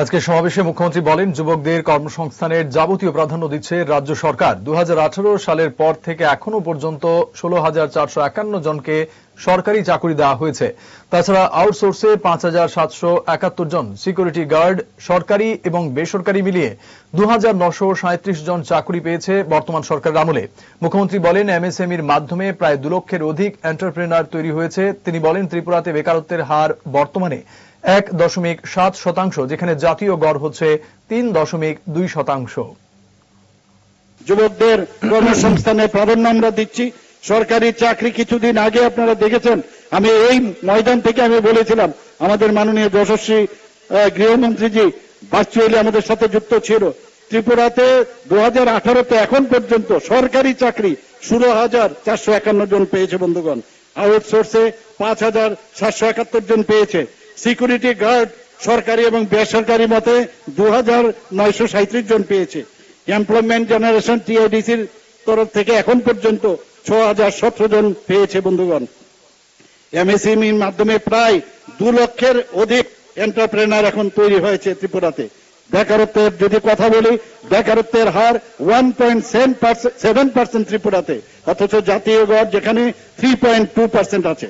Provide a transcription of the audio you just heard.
আজকে সমাবেশে মুখ্যমন্ত্রী বলেন, যুবকদের কর্মসংস্থানের যাবতীয় প্রাধান্য দিচ্ছে রাজ্য সরকার। 2018 সালের পর থেকে এখনো পর্যন্ত 16,451 জনকে সরকারি চাকরি দেওয়া হয়েছে। তাছাড়া আউটসোর্সে 5,771 জন, সিকিউরিটি গার্ড, সরকারি এবং বেসরকারি মিলিয়ে 2,937 জন চাকরি পেয়েছে বর্তমান সরকারের আমলে। মুখ্যমন্ত্রী বলেন, এমএসএমইর মাধ্যমে প্রায় 2 লক্ষের অধিক এন্টারপ্রেনার তৈরি হয়েছে। তিনি বলেন, ত্রিপুরাতে বেকারত্বের হার বর্তমানে 1.7%, যেখানে জাতীয় গড় হচ্ছে 3.2%। যুবকদের কর্মসংস্থানে প্রাধান্য আমরা দিচ্ছি। সরকারি চাকরি কিছুদিন আগে আপনারা দেখেছেন, আমি এই ময়দান থেকে আমি বলেছিলাম, আমাদের মাননীয় যশস্বী গৃহমন্ত্রীজি ভার্চুয়ালি আমাদের সাথে যুক্ত ছিল। ত্রিপুরাতে 2018-তে এখন পর্যন্ত সরকারি চাকরি 16,451 জন পেয়েছে বন্ধুগণ। আউটসোর্সে 5,771 জন পেয়েছে। সিকিউরিটি গার্ড সরকারি এবং বেসরকারি মতে 2,937 জন পেয়েছে। এমপ্লয়মেন্ট জেনারেশন টিআইডিসির তরফ থেকে এখন পর্যন্ত 6,017 জন পেয়েছে বন্ধুগণ। এমএসএমইর মাধ্যমে প্রায় 2 লক্ষের অধিক এন্টারপ্রেনার এখন তৈরি হয়েছে ত্রিপুরাতে। বেকারত্বের যদি কথা বলি, বেকারত্বের হার 1.7% ত্রিপুরাতে, অথচ জাতীয় গড় যেখানে 3.2% আছে।